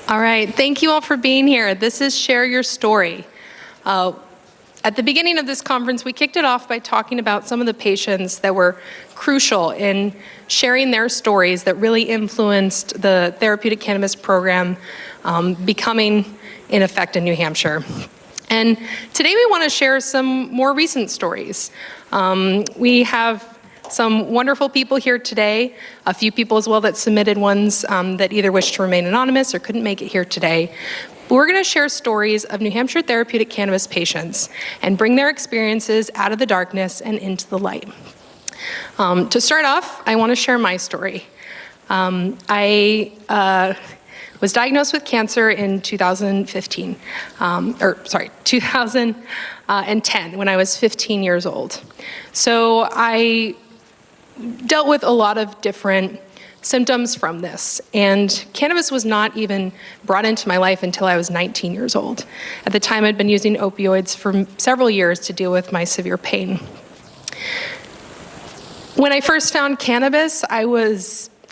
All right, thank you all for being here. This is Share Your Story. At the beginning of this conference, we kicked it off by talking about some of the patients that were crucial in sharing their stories that really influenced the therapeutic cannabis program becoming in effect in New Hampshire. And today we want to share some more recent stories. We have some wonderful people here today, a few people as well that submitted ones that either wish to remain anonymous or couldn't make it here today. But we're going to share stories of New Hampshire therapeutic cannabis patients and bring their experiences out of the darkness and into the light. To start off, I want to share my story. I was diagnosed with cancer in 2010 when I was 15 years old. So I dealt with a lot of different symptoms from this, and cannabis was not even brought into my life until I was 19 years old. At the time, I'd been using opioids for several years to deal with my severe pain. When I first found cannabis, I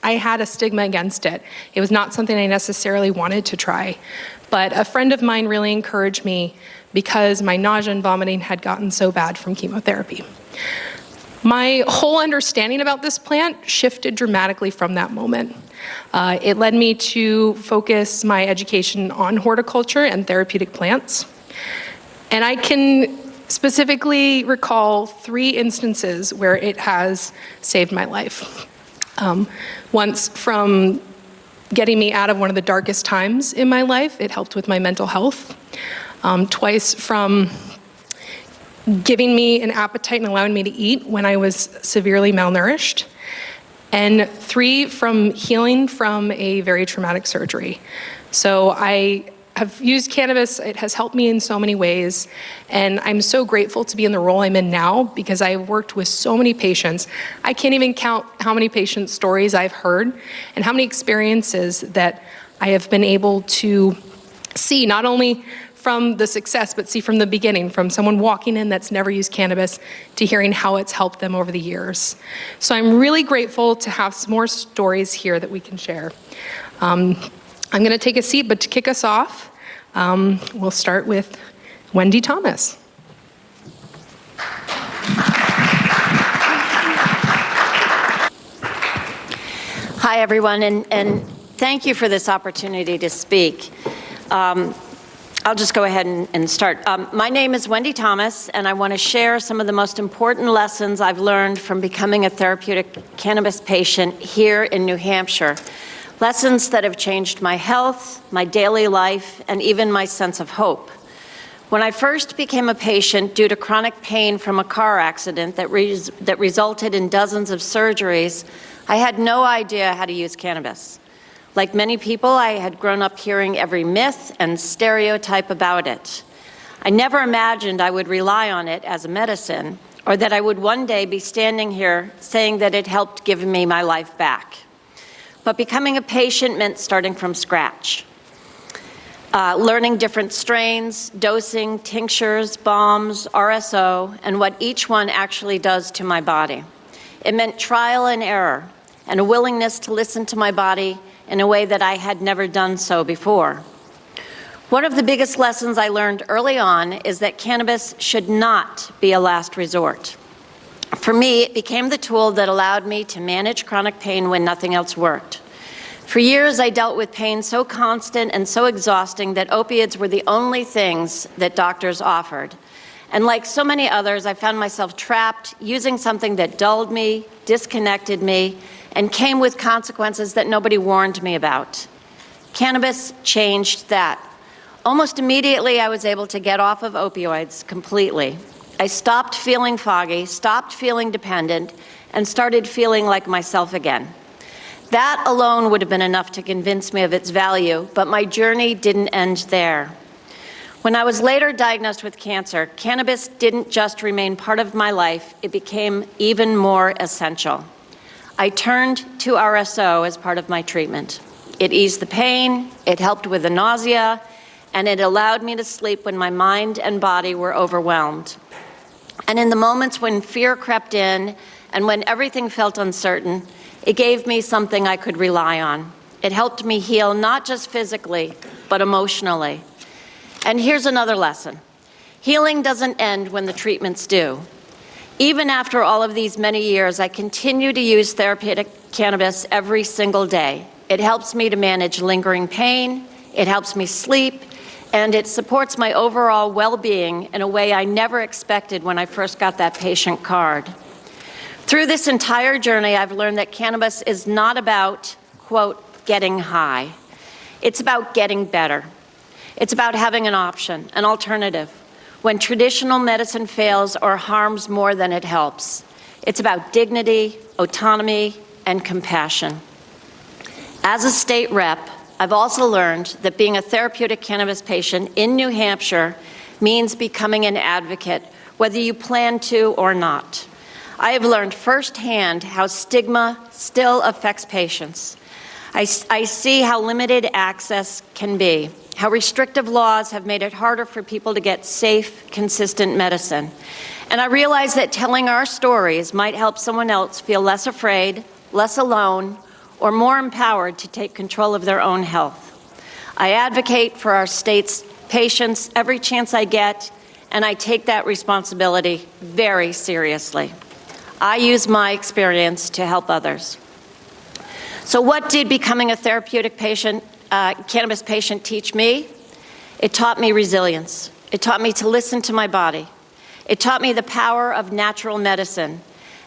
had a stigma against it. It was not something I necessarily wanted to try, but a friend of mine really encouraged me because my nausea and vomiting had gotten so bad from chemotherapy. My whole understanding about this plant shifted dramatically from that moment. It led me to focus my education on horticulture and therapeutic plants. And I can specifically recall 3 instances where it has saved my life. Once from getting me out of one of the darkest times in my life, it helped with my mental health. Twice from giving me an appetite and allowing me to eat when I was severely malnourished. And 3, from healing from a very traumatic surgery. So I have used cannabis. It has helped me in so many ways. And I'm so grateful to be in the role I'm in now because I've worked with so many patients. I can't even count how many patient stories I've heard and how many experiences that I have been able to see, not only from the success, but see from the beginning, from someone walking in that's never used cannabis to hearing how it's helped them over the years. So I'm really grateful to have some more stories here that we can share. I'm going to take a seat, but to kick us off, we'll start with Wendy Thomas. Hi, everyone, and thank you for this opportunity to speak. I'll just go ahead and start. My name is Wendy Thomas, and I want to share some of the most important lessons I've learned from becoming a therapeutic cannabis patient here in New Hampshire. Lessons that have changed my health, my daily life, and even my sense of hope. When I first became a patient due to chronic pain from a car accident that resulted in dozens of surgeries, I had no idea how to use cannabis. Like many people, I had grown up hearing every myth and stereotype about it. I never imagined I would rely on it as a medicine, or that I would one day be standing here saying that it helped give me my life back. But becoming a patient meant starting from scratch. Learning different strains, dosing, tinctures, balms, RSO, and what each one actually does to my body. It meant trial and error, and a willingness to listen to my body in a way that I had never done so before. One of the biggest lessons I learned early on is that cannabis should not be a last resort. For me, it became the tool that allowed me to manage chronic pain when nothing else worked. For years, I dealt with pain so constant and so exhausting that opiates were the only things that doctors offered. And like so many others, I found myself trapped using something that dulled me, disconnected me, and came with consequences that nobody warned me about. Cannabis changed that. Almost immediately, I was able to get off of opioids completely. I stopped feeling foggy, stopped feeling dependent, and started feeling like myself again. That alone would have been enough to convince me of its value, but my journey didn't end there. When I was later diagnosed with cancer, cannabis didn't just remain part of my life, it became even more essential. I turned to RSO as part of my treatment. It eased the pain, it helped with the nausea, and it allowed me to sleep when my mind and body were overwhelmed. And in the moments when fear crept in and when everything felt uncertain, it gave me something I could rely on. It helped me heal not just physically, but emotionally. And here's another lesson. Healing doesn't end when the treatments do. Even after all of these many years, I continue to use therapeutic cannabis every single day. It helps me to manage lingering pain, it helps me sleep, and it supports my overall well-being in a way I never expected when I first got that patient card. Through this entire journey, I've learned that cannabis is not about, quote, getting high. It's about getting better. It's about having an option, an alternative, when traditional medicine fails or harms more than it helps. It's about dignity, autonomy, and compassion. As a state rep, I've also learned that being a therapeutic cannabis patient in New Hampshire means becoming an advocate, whether you plan to or not. I have learned firsthand how stigma still affects patients. I see how limited access can be, how restrictive laws have made it harder for people to get safe, consistent medicine. And I realize that telling our stories might help someone else feel less afraid, less alone, or more empowered to take control of their own health. I advocate for our state's patients every chance I get, and I take that responsibility very seriously. I use my experience to help others. So what did becoming a therapeutic cannabis patient teach me? It taught me resilience. It taught me to listen to my body. It taught me the power of natural medicine.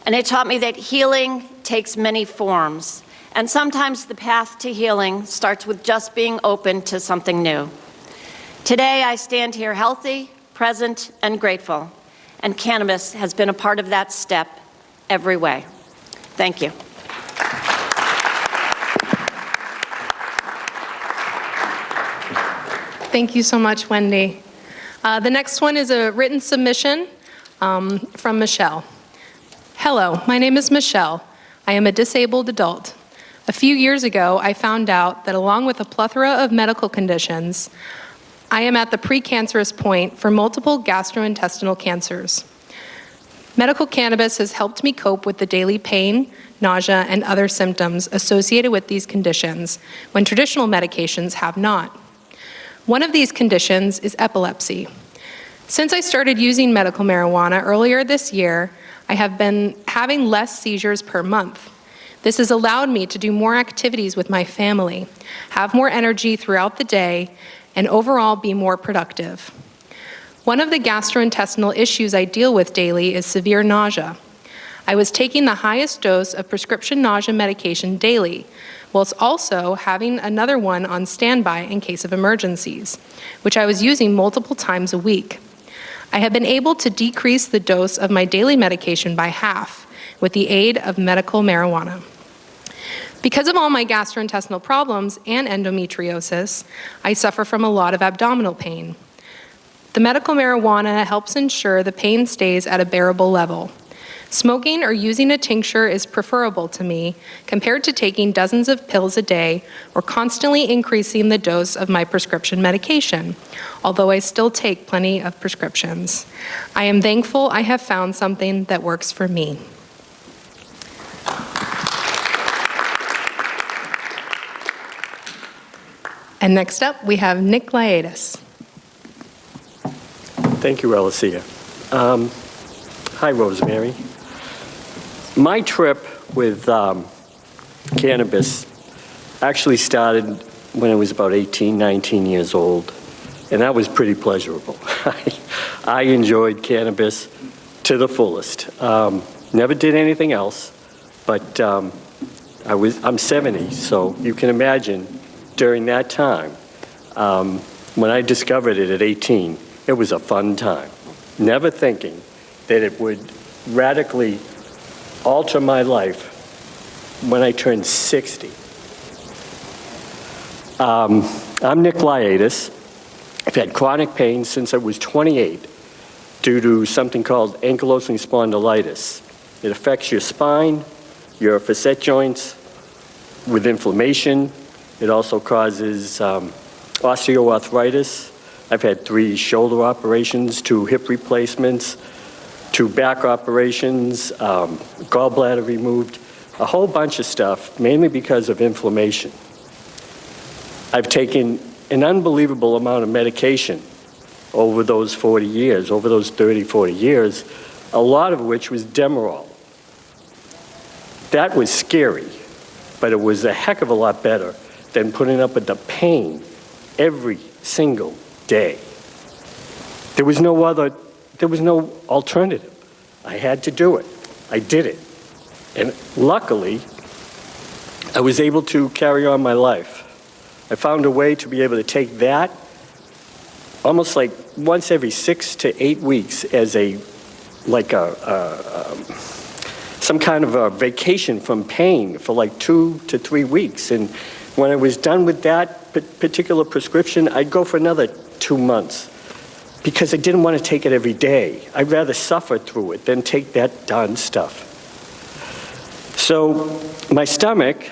And it taught me that healing takes many forms. And sometimes the path to healing starts with just being open to something new. Today, I stand here healthy, present, and grateful. And cannabis has been a part of that step every way. Thank you. Thank you so much, Wendy. The next one is a written submission from Michelle. Hello, my name is Michelle. I am a disabled adult. A few years ago, I found out that along with a plethora of medical conditions, I am at the precancerous point for multiple gastrointestinal cancers. Medical cannabis has helped me cope with the daily pain, nausea, and other symptoms associated with these conditions when traditional medications have not. One of these conditions is epilepsy. Since I started using medical marijuana earlier this year, I have been having less seizures per month. This has allowed me to do more activities with my family, have more energy throughout the day, and overall be more productive. One of the gastrointestinal issues I deal with daily is severe nausea. I was taking the highest dose of prescription nausea medication daily, whilst also having another one on standby in case of emergencies, which I was using multiple times a week. I have been able to decrease the dose of my daily medication by half with the aid of medical marijuana. Because of all my gastrointestinal problems and endometriosis, I suffer from a lot of abdominal pain. The medical marijuana helps ensure the pain stays at a bearable level. Smoking or using a tincture is preferable to me compared to taking dozens of pills a day or constantly increasing the dose of my prescription medication, although I still take plenty of prescriptions. I am thankful I have found something that works for me. And next up, we have Nick Liadis. Thank you, Alicia. Hi, Rosemary. My trip with cannabis actually started when I was about 18, 19 years old, and that was pretty pleasurable. I enjoyed cannabis to the fullest. Never did anything else, but I'm 70, so you can imagine during that time, when I discovered it at 18, it was a fun time. Never thinking that it would radically alter my life when I turned 60. I'm Nick Liadis. I've had chronic pain since I was 28 due to something called ankylosing spondylitis. It affects your spine, your facet joints with inflammation. It also causes osteoarthritis. I've had 3 shoulder operations, 2 hip replacements, 2 back operations, gallbladder removed, a whole bunch of stuff, mainly because of inflammation. I've taken an unbelievable amount of medication over those 40 years, over those 30, 40 years, a lot of which was Demerol. That was scary, but it was a heck of a lot better than putting up with the pain every single day. There was no alternative. I had to do it. I did it. And luckily, I was able to carry on my life. I found a way to be able to take that almost like once every 6 to 8 weeks as some kind of a vacation from pain for like 2 to 3 weeks. And when I was done with that particular prescription, I'd go for another 2 months because I didn't want to take it every day. I'd rather suffer through it than take that darn stuff. So my stomach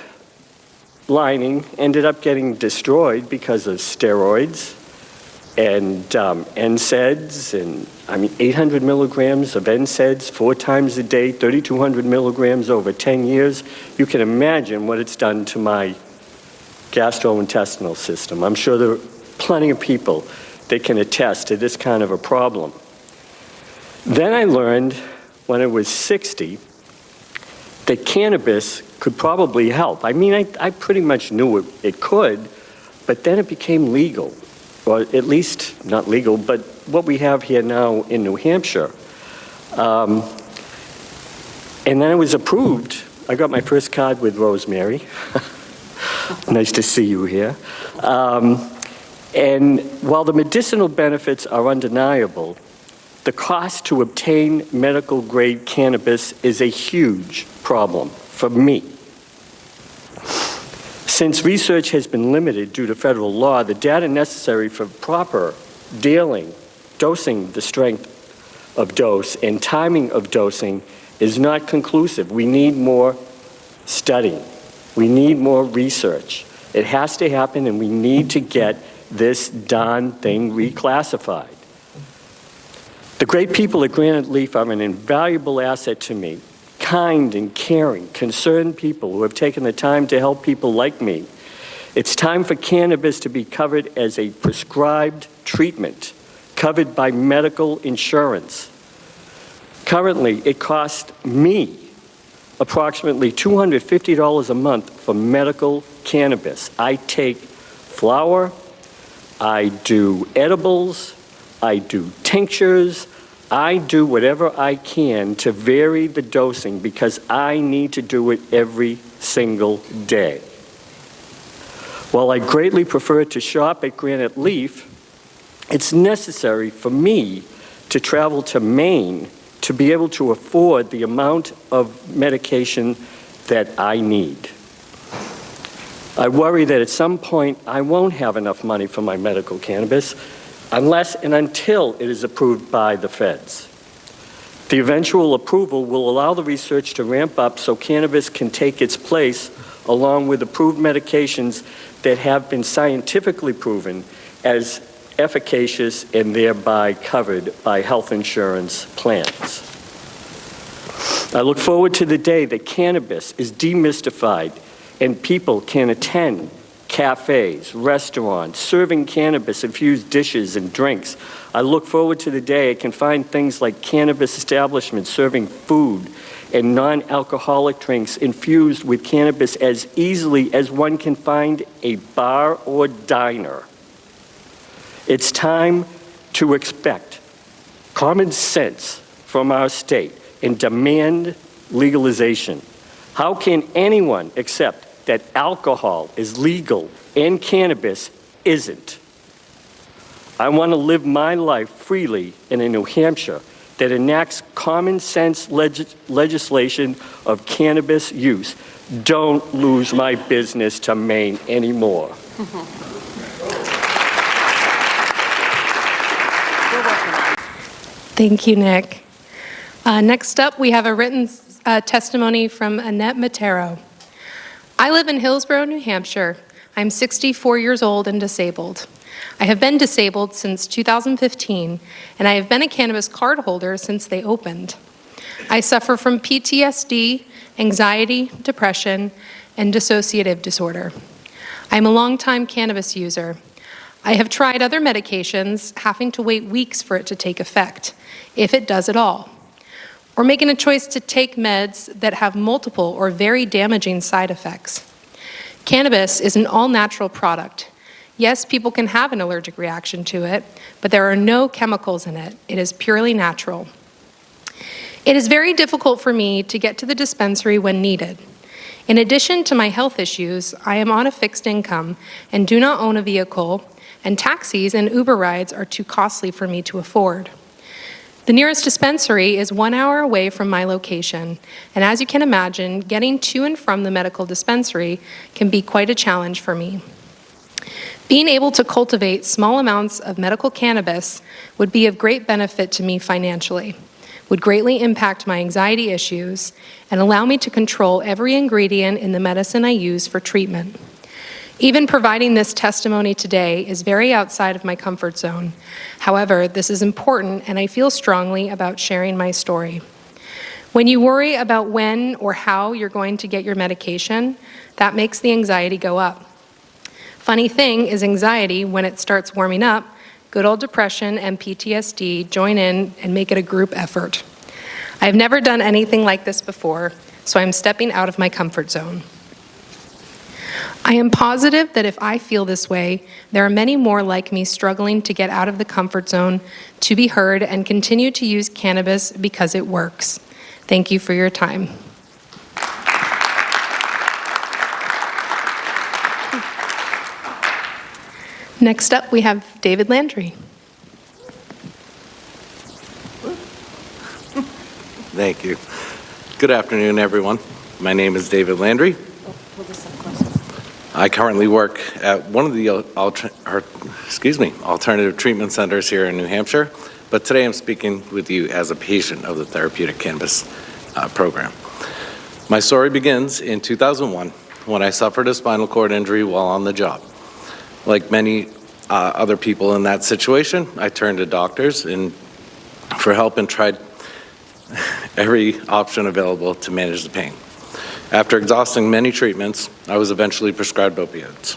lining ended up getting destroyed because of steroids and NSAIDs, and 800 milligrams of NSAIDs 4 times a day, 3,200 milligrams over 10 years. You can imagine what it's done to my gastrointestinal system. I'm sure there are plenty of people that can attest to this kind of a problem. Then I learned when I was 60 that cannabis could probably help. I pretty much knew it could, but then it became legal, or at least not legal, but what we have here now in New Hampshire. And then it was approved. I got my first card with Rosemary. Nice to see you here. And while the medicinal benefits are undeniable, the cost to obtain medical-grade cannabis is a huge problem for me. Since research has been limited due to federal law, the data necessary for proper dosing the strength of dose and timing of dosing is not conclusive. We need more studying. We need more research. It has to happen, and we need to get this darn thing reclassified. The great people at GraniteLeaf are an invaluable asset to me. Kind and caring, concerned people who have taken the time to help people like me. It's time for cannabis to be covered as a prescribed treatment, covered by medical insurance. Currently, it costs me approximately $250 a month for medical cannabis. I take flower, I do edibles, I do tinctures, I do whatever I can to vary the dosing because I need to do it every single day. While I greatly prefer to shop at GraniteLeaf, it's necessary for me to travel to Maine to be able to afford the amount of medication that I need. I worry that at some point I won't have enough money for my medical cannabis unless and until it is approved by the feds. The eventual approval will allow the research to ramp up so cannabis can take its place along with approved medications that have been scientifically proven as efficacious and thereby covered by health insurance plans. I look forward to the day that cannabis is demystified and people can attend cafes, restaurants, serving cannabis-infused dishes and drinks. I look forward to the day I can find things like cannabis establishments serving food and non-alcoholic drinks infused with cannabis as easily as one can find a bar or diner. It's time to expect common sense from our state and demand legalization. How can anyone accept that alcohol is legal and cannabis isn't? I want to live my life freely in a New Hampshire that enacts common sense legislation of cannabis use. Don't lose my business to Maine anymore. Thank you, Nick. Next up, we have a written testimony from Annette Matero. I live in Hillsborough, New Hampshire. I'm 64 years old and disabled. I have been disabled since 2015, and I have been a cannabis card holder since they opened. I suffer from PTSD, anxiety, depression, and dissociative disorder. I'm a longtime cannabis user. I have tried other medications, having to wait weeks for it to take effect, if it does at all, or making a choice to take meds that have multiple or very damaging side effects. Cannabis is an all-natural product. Yes, people can have an allergic reaction to it, but there are no chemicals in it. It is purely natural. It is very difficult for me to get to the dispensary when needed. In addition to my health issues, I am on a fixed income and do not own a vehicle, and taxis and Uber rides are too costly for me to afford. The nearest dispensary is 1 hour away from my location, and as you can imagine, getting to and from the medical dispensary can be quite a challenge for me. Being able to cultivate small amounts of medical cannabis would be of great benefit to me financially, would greatly impact my anxiety issues, and allow me to control every ingredient in the medicine I use for treatment. Even providing this testimony today is very outside of my comfort zone. However, this is important, and I feel strongly about sharing my story. When you worry about when or how you're going to get your medication, that makes the anxiety go up. Funny thing is, anxiety, when it starts warming up, good old depression and PTSD join in and make it a group effort. I've never done anything like this before, so I'm stepping out of my comfort zone. I am positive that if I feel this way, there are many more like me struggling to get out of the comfort zone, to be heard, and continue to use cannabis because it works. Thank you for your time. Next up, we have David Landry. Thank you. Good afternoon, everyone. My name is David Landry. I currently work at one of the alternative treatment centers here in New Hampshire, but today I'm speaking with you as a patient of the Therapeutic Cannabis Program. My story begins in 2001 when I suffered a spinal cord injury while on the job. Like many other people in that situation, I turned to doctors for help and tried every option available to manage the pain. After exhausting many treatments, I was eventually prescribed opiates.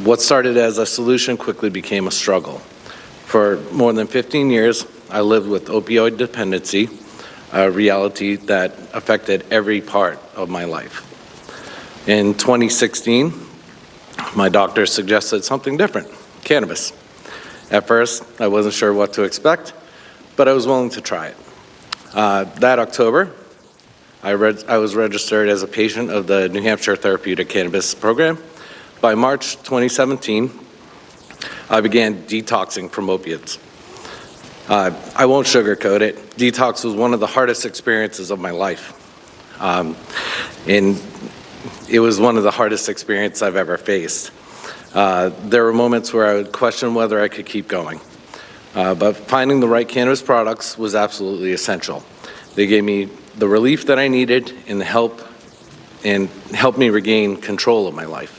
What started as a solution quickly became a struggle. For more than 15 years, I lived with opioid dependency, a reality that affected every part of my life. In 2016, my doctor suggested something different, cannabis. At first, I wasn't sure what to expect, but I was willing to try it. That October, I was registered as a patient of the New Hampshire Therapeutic Cannabis Program. By March 2017, I began detoxing from opiates. I won't sugarcoat it. Detox was one of the hardest experiences of my life. And it was one of the hardest experiences I've ever faced. There were moments where I would question whether I could keep going. But finding the right cannabis products was absolutely essential. They gave me the relief that I needed and helped me regain control of my life.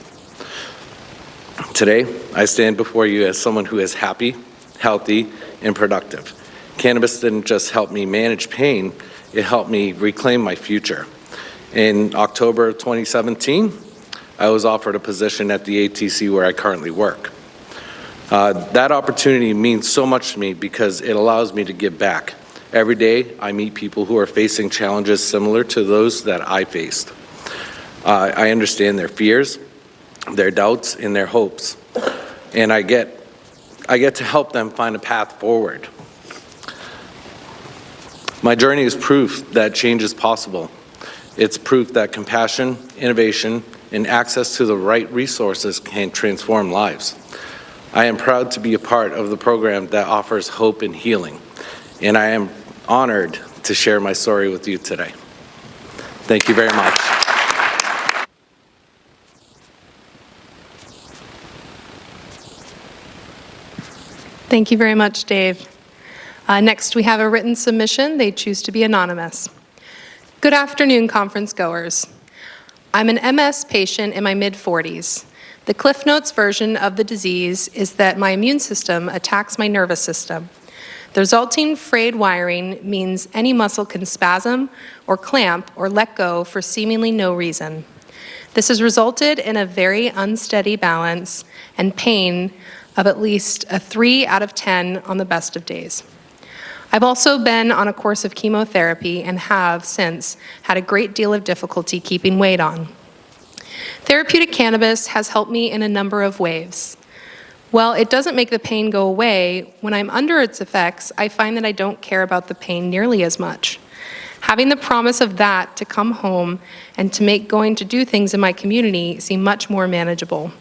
Today, I stand before you as someone who is happy, healthy, and productive. Cannabis didn't just help me manage pain, it helped me reclaim my future. In October 2017, I was offered a position at the ATC where I currently work. That opportunity means so much to me because it allows me to give back. Every day, I meet people who are facing challenges similar to those that I faced. I understand their fears, their doubts, and their hopes, and I get to help them find a path forward. My journey is proof that change is possible. It's proof that compassion, innovation, and access to the right resources can transform lives. I am proud to be a part of the program that offers hope and healing, and I am honored to share my story with you today. Thank you very much. Thank you very much, Dave. Next, we have a written submission. They choose to be anonymous. Good afternoon, conference goers. I'm an MS patient in my mid-40s. The Cliff Notes version of the disease is that my immune system attacks my nervous system. The resulting frayed wiring means any muscle can spasm or clamp or let go for seemingly no reason. This has resulted in a very unsteady balance and pain of at least a 3 out of 10 on the best of days. I've also been on a course of chemotherapy and have since had a great deal of difficulty keeping weight on. Therapeutic cannabis has helped me in a number of ways. While it doesn't make the pain go away, when I'm under its effects, I find that I don't care about the pain nearly as much. Having the promise of that to come home and to make going to do things in my community seem much more manageable.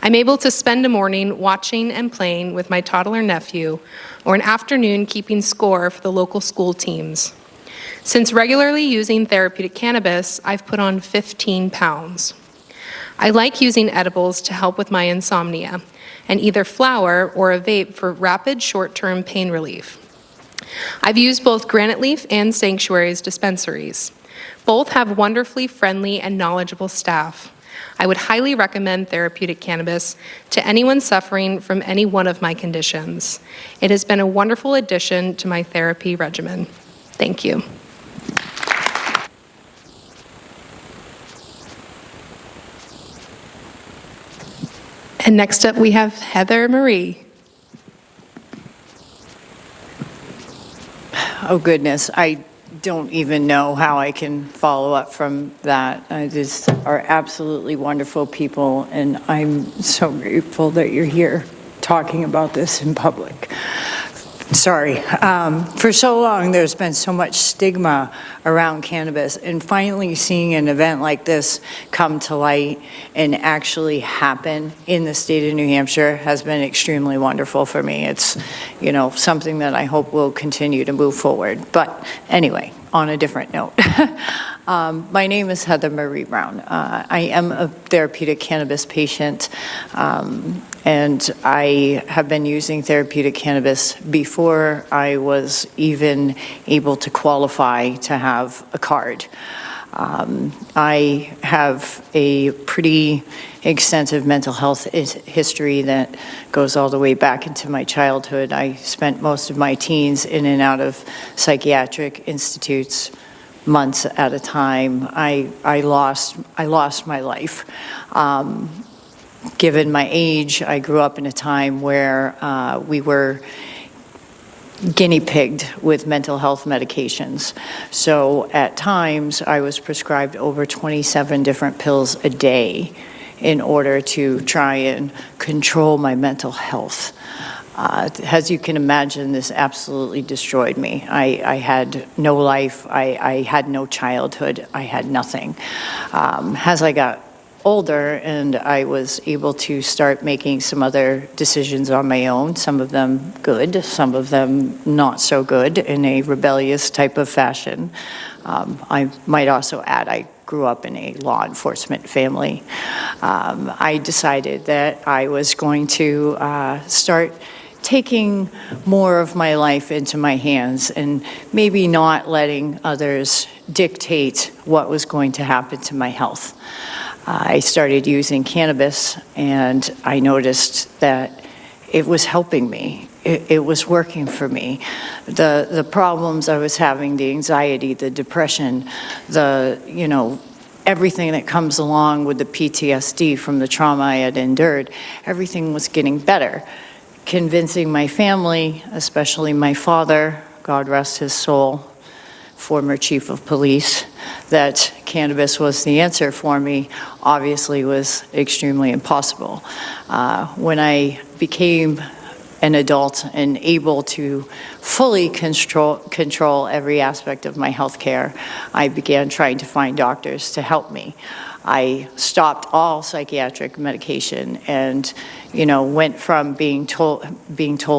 I'm able to spend a morning watching and playing with my toddler nephew, or an afternoon keeping score for the local school teams. Since regularly using therapeutic cannabis, I've put on 15 pounds. I like using edibles to help with my insomnia, and either flower or a vape for rapid short-term pain relief. I've used both GraniteLeaf and Sanctuary's dispensaries. Both have wonderfully friendly and knowledgeable staff. I would highly recommend therapeutic cannabis to anyone suffering from any one of my conditions. It has been a wonderful addition to my therapy regimen. Thank you. And next up, we have Heather Marie. Oh, goodness. I don't even know how I can follow up from that. These are absolutely wonderful people, and I'm so grateful that you're here talking about this in public. Sorry. For so long, there's been so much stigma around cannabis, and finally seeing an event like this come to light and actually happen in the state of New Hampshire has been extremely wonderful for me. It's, something that I hope will continue to move forward. But anyway, on a different note. My name is Heather Marie Brown. I am a therapeutic cannabis patient, and I have been using therapeutic cannabis before I was even able to qualify to have a card. I have a pretty extensive mental health history that goes all the way back into my childhood. I spent most of my teens in and out of psychiatric institutes, months at a time. I lost my life. Given my age, I grew up in a time where we were guinea pigged with mental health medications. So at times I was prescribed over 27 different pills a day in order to try and control my mental health. As you can imagine, this absolutely destroyed me. I had no life, I had no childhood, I had nothing. As I got older and I was able to start making some other decisions on my own, some of them good, some of them not so good, in a rebellious type of fashion. I might also add, I grew up in a law enforcement family. I decided that I was going to start taking more of my life into my hands and maybe not letting others dictate what was going to happen to my health. I started using cannabis, and I noticed that it was helping me. It was working for me. The problems I was having, the anxiety, the depression, everything that comes along with the PTSD from the trauma I had endured, everything was getting better. Convincing my family, especially my father, God rest his soul, former chief of police, that cannabis was the answer for me, obviously was extremely impossible. When I became an adult and able to fully control every aspect of my health care, I began trying to find doctors to help me. I stopped all psychiatric medication and, went from being told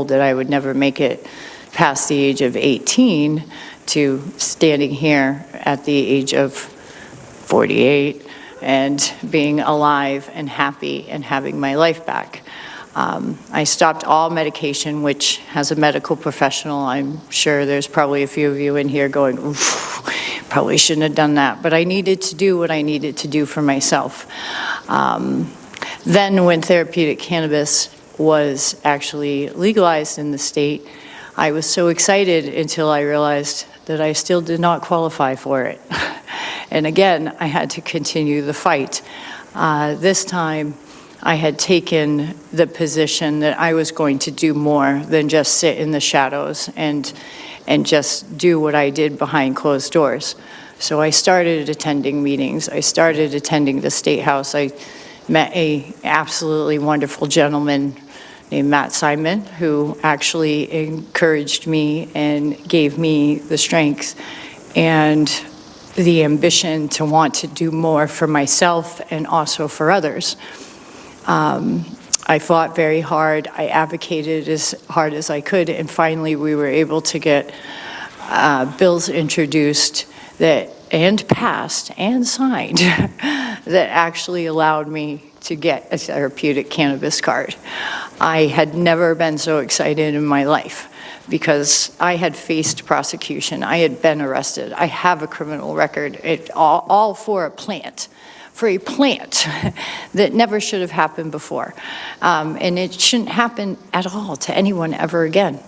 that I would never make it past the age of 18 to standing here at the age of 48 and being alive and happy and having my life back. I stopped all medication, which as a medical professional, I'm sure there's probably a few of you in here going, oof, probably shouldn't have done that. But I needed to do what I needed to do for myself. Then when therapeutic cannabis was actually legalized in the state, I was so excited until I realized that I still did not qualify for it. And again, I had to continue the fight. This time, I had taken the position that I was going to do more than just sit in the shadows and just do what I did behind closed doors. So I started attending meetings. I started attending the State House. I met a absolutely wonderful gentleman named Matt Simon, who actually encouraged me and gave me the strength and the ambition to want to do more for myself and also for others. I fought very hard. I advocated as hard as I could, and finally we were able to get bills introduced that and passed and signed that actually allowed me to get a therapeutic cannabis card. I had never been so excited in my life because I had faced prosecution. I had been arrested. I have a criminal record, all for a plant that never should have happened before. And it shouldn't happen at all to anyone ever again.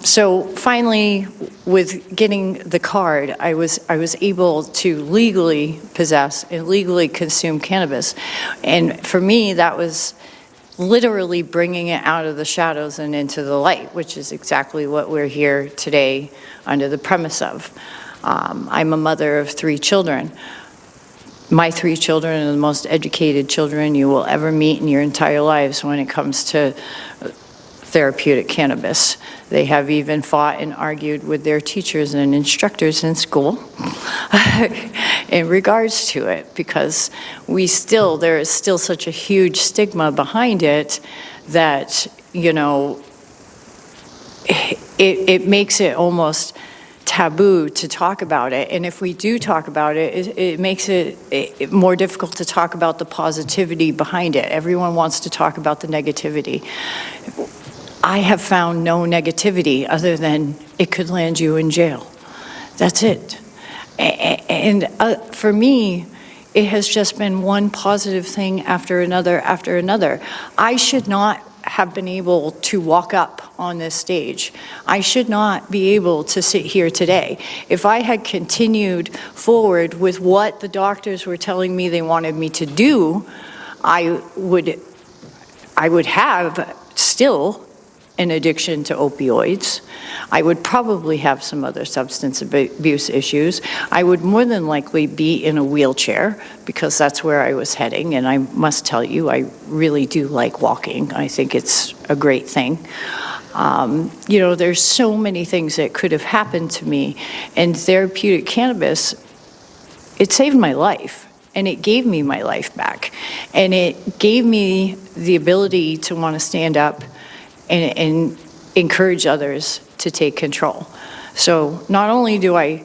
So finally, with getting the card, I was able to legally possess and legally consume cannabis. And for me, that was literally bringing it out of the shadows and into the light, which is exactly what we're here today under the premise of. I'm a mother of 3 children. My 3 children are the most educated children you will ever meet in your entire lives when it comes to therapeutic cannabis. They have even fought and argued with their teachers and instructors in school in regards to it, because there is still such a huge stigma behind it that, you know, it makes it almost taboo to talk about it. And if we do talk about it, it makes it more difficult to talk about the positivity behind it. Everyone wants to talk about the negativity. I have found no negativity other than it could land you in jail. That's it. And for me, it has just been one positive thing after another after another. I should not have been able to walk up on this stage. I should not be able to sit here today. If I had continued forward with what the doctors were telling me they wanted me to do, I would have still an addiction to opioids. I would probably have some other substance abuse issues. I would more than likely be in a wheelchair because that's where I was heading. And I must tell you, I really do like walking. I think it's a great thing. You know, there's so many things that could have happened to me. And therapeutic cannabis, it saved my life. And it gave me my life back. And it gave me the ability to want to stand up and encourage others to take control. So not only do I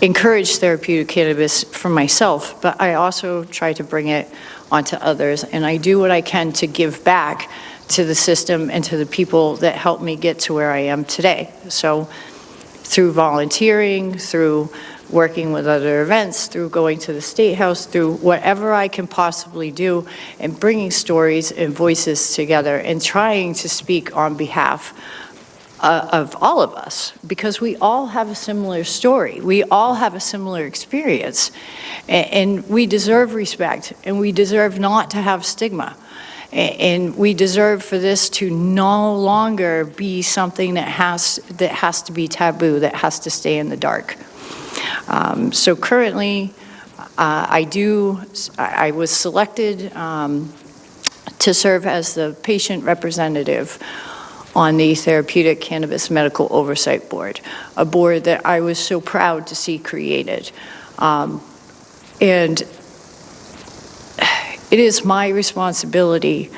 encourage therapeutic cannabis for myself, but I also try to bring it onto others, and I do what I can to give back to the system and to the people that helped me get to where I am today. So through volunteering, through working with other events, through going to the State House, through whatever I can possibly do, and bringing stories and voices together and trying to speak on behalf of all of us, because we all have a similar story. We all have a similar experience, and we deserve respect, and we deserve not to have stigma. And we deserve for this to no longer be something that has to be taboo, that has to stay in the dark. So currently, I was selected to serve as the patient representative on the Therapeutic Cannabis Medical Oversight Board, a board that I was so proud to see created. And it is my responsibility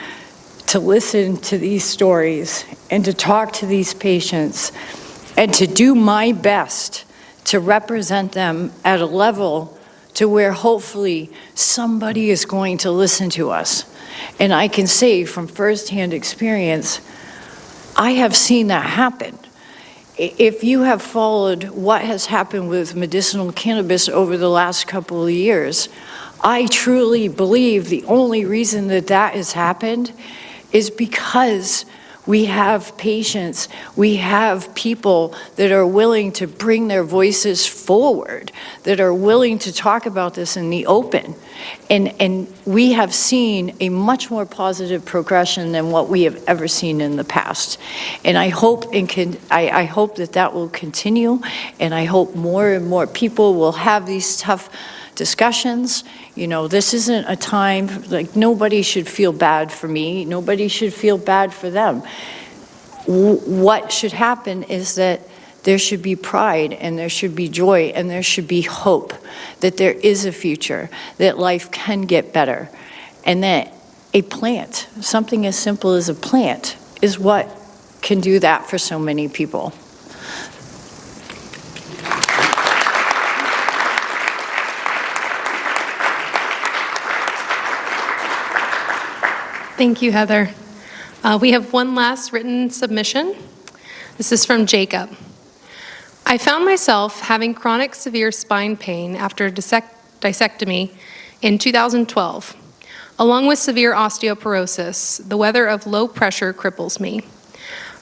to listen to these stories and to talk to these patients and to do my best to represent them at a level to where hopefully somebody is going to listen to us. And I can say from firsthand experience, I have seen that happen. If you have followed what has happened with medicinal cannabis over the last couple of years, I truly believe the only reason that has happened is because We have patients, we have people that are willing to bring their voices forward, that are willing to talk about this in the open. And we have seen a much more positive progression than what we have ever seen in the past. And I hope I hope that will continue, and I hope more and more people will have these tough discussions. You know, this isn't a time, like, nobody should feel bad for me. Nobody should feel bad for them. What should happen is that there should be pride, and there should be joy, and there should be hope that there is a future, that life can get better, and that a plant, something as simple as a plant, is what can do that for so many people. Thank you, Heather. We have one last written submission. This is from Jacob. I found myself having chronic severe spine pain after a discectomy in 2012. Along with severe osteoporosis, the weather of low pressure cripples me.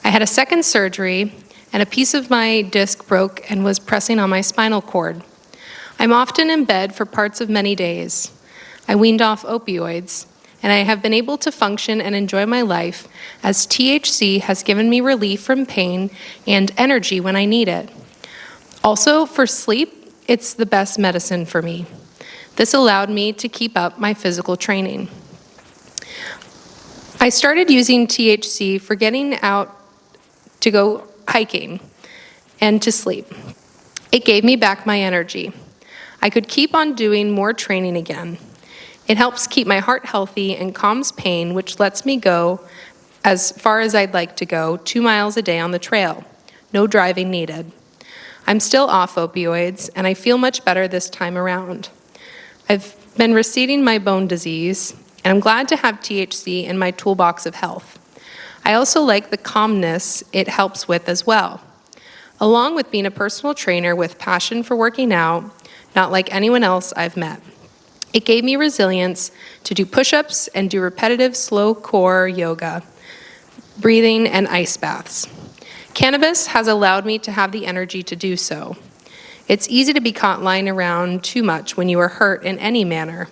I had a second surgery, and a piece of my disc broke and was pressing on my spinal cord. I'm often in bed for parts of many days. I weaned off opioids, and I have been able to function and enjoy my life as THC has given me relief from pain and energy when I need it. Also, for sleep, it's the best medicine for me. This allowed me to keep up my physical training. I started using THC for getting out to go hiking and to sleep. It gave me back my energy. I could keep on doing more training again. It helps keep my heart healthy and calms pain, which lets me go as far as I'd like to go, 2 miles a day on the trail. No driving needed. I'm still off opioids, and I feel much better this time around. I've been receding my bone disease, and I'm glad to have THC in my toolbox of health. I also like the calmness it helps with as well. Along with being a personal trainer with passion for working out, not like anyone else I've met. It gave me resilience to do push-ups and do repetitive slow core yoga, breathing, and ice baths. Cannabis has allowed me to have the energy to do so. It's easy to be caught lying around too much when you are hurt in any manner,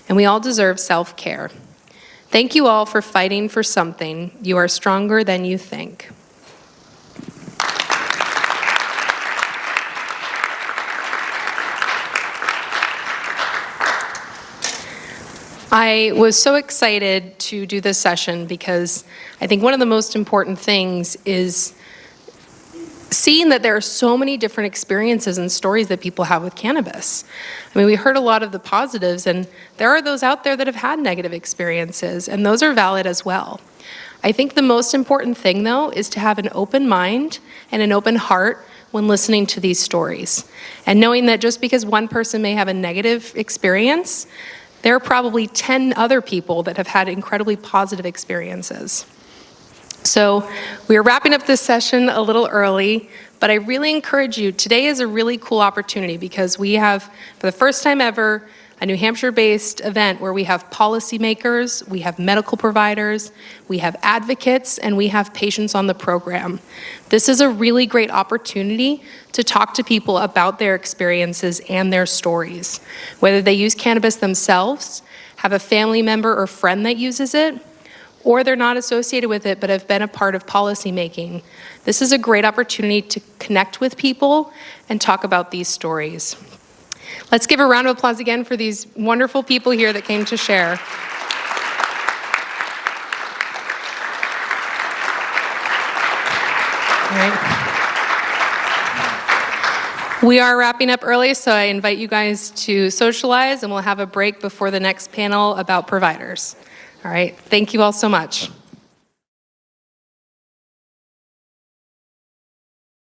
and we all deserve self-care. Thank you all for fighting for something. You are stronger than you think. I was so excited to do this session because I think one of the most important things is seeing that there are so many different experiences and stories that people have with cannabis. I mean, we heard a lot of the positives, and there are those out there that have had negative experiences, and those are valid as well. I think the most important thing, though, is to have an open mind and an open heart when listening to these stories, and knowing that just because one person may have a negative experience, there are probably 10 other people that have had incredibly positive experiences. So we are wrapping up this session a little early, but I really encourage you, today is a really cool opportunity because we have, for the first time ever, a New Hampshire-based event where we have policymakers, we have medical providers, we have advocates, and we have patients on the program. This is a really great opportunity to talk to people about their experiences and their stories, whether they use cannabis themselves, have a family member or friend that uses it, or they're not associated with it but have been a part of policymaking. This is a great opportunity to connect with people and talk about these stories. Let's give a round of applause again for these wonderful people here that came to share. All right. We are wrapping up early, so I invite you guys to socialize, and we'll have a break before the next panel about providers. All right, thank you all so much.